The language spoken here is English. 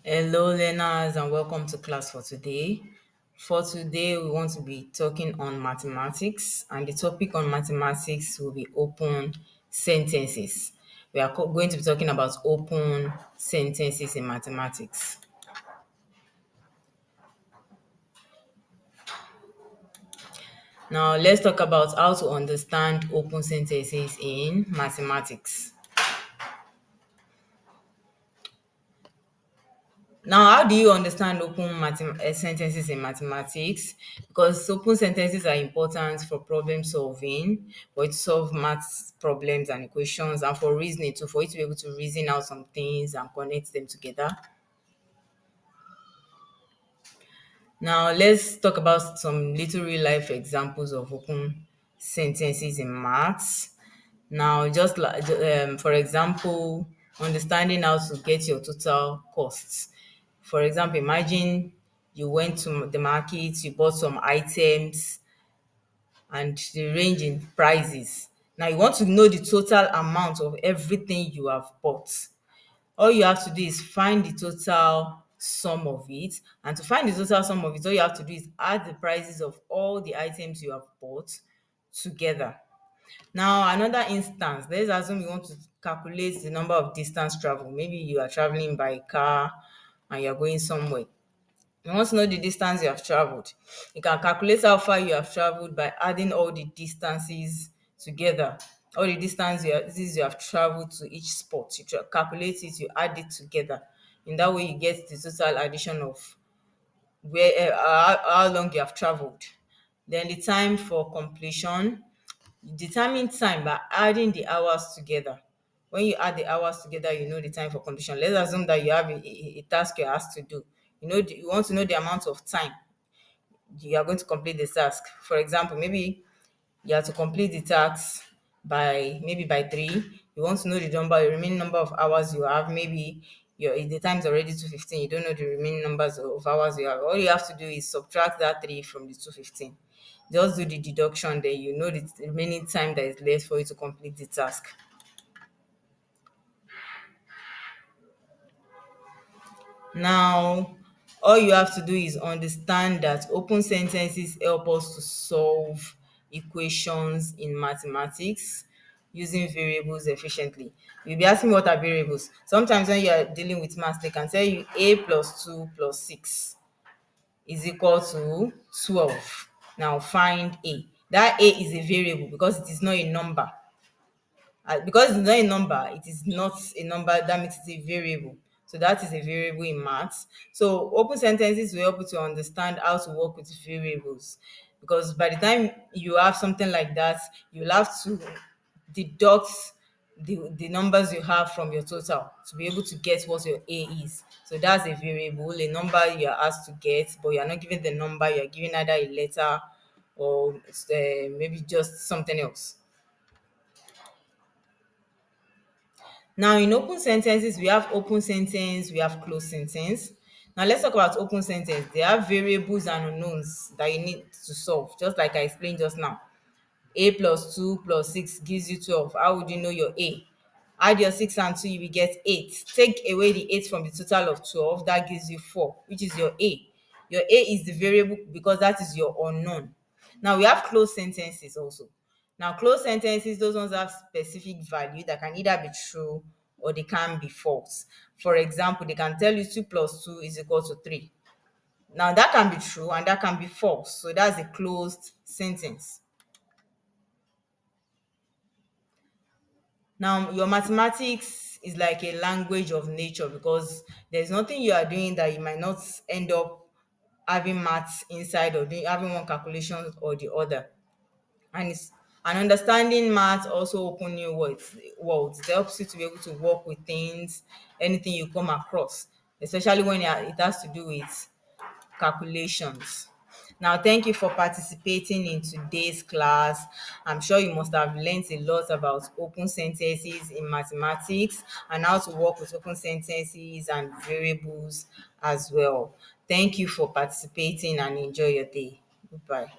Hello, learners, and welcome to class for today. For today, we want to be talking on mathematics, and the topic on mathematics will be open sentences. We are going to be talking about open sentences in mathematics. Now, let's talk about how to understand open sentences in mathematics. Now, how do you understand sentences in mathematics? Because open sentences are important for problem solving, for it to solve maths problems and equations, and for reasoning too, for you to be able to reason out some things and connect them together. Now, let's talk about some little real life examples of open sentences in maths. Now, just like, for example, understanding how to get your total costs. For example, imagine you went to the market, you bought some items, and they range in prices. Now, you want to know the total amount of everything you have bought. All you have to do is find the total sum of it. And to find the total sum of it, all you have to do is add the prices of all the items you have bought together. Now, another instance, let's assume you want to calculate the number of distance travel. Maybe you are traveling by car and you're going somewhere. You want to know the distance you have traveled. You can calculate how far you have traveled by adding all the distances together. All the distances you have traveled to each spot. You calculate it, you add it together. In that way, you get the total addition of how long you have traveled. Then the time for completion. You determine time by adding the hours together. When you add the hours together, you know the time for completion. Let's assume that you have a task you're asked to do. You want to know the amount of time you are going to complete the task. For example, maybe you have to complete the task by 3. You want to know the remaining number of hours you have. Maybe the time is already 2:15. You don't know the remaining numbers of hours you have. All you have to do is subtract that 3 from the 2:15. Just do the deduction, then you know the remaining time that is left for you to complete the task. Now, all you have to do is understand that open sentences help us to solve equations in mathematics using variables efficiently. You'll be asking what are variables. Sometimes when you are dealing with maths, they can tell you a plus 2 plus 6 is equal to 12. Now find a. That a is a variable because it is not a number. Because it's not a number, it is not a number, that makes it a variable. So that is a variable in maths. So open sentences will help you to understand how to work with variables. Because by the time you have something like that, you'll have to deduct the numbers you have from your total to be able to get what your A is. So that's a variable, a number you are asked to get, but you are not given the number, you are given either a letter or maybe just something else. Now, in open sentences, we have open sentence, we have closed sentence. Now, let's talk about open sentence. They have variables and unknowns that you need to solve, just like I explained just now. A plus 2 plus 6 gives you 12. How would you know your A? Add your 6 and 2, you will get 8. Take away the 8 from the total of 12, that gives you 4, which is your A. Your A is the variable because that is your unknown. Now, we have closed sentences also. Now, closed sentences, those ones have specific value that can either be true or they can be false. For example, they can tell you 2 plus 2 is equal to 3. Now, that can be true and that can be false. So that's a closed sentence. Now, your mathematics is like a language of nature because there's nothing you are doing that you might not end up having maths inside or having one calculation or the other. And understanding math also open new worlds. It helps you to be able to work with things, anything you come across, especially when it has to do with calculations. Now, thank you for participating in today's class. I'm sure you must have learned a lot about open sentences in mathematics and how to work with open sentences and variables as well. Thank you for participating and enjoy your day. Goodbye.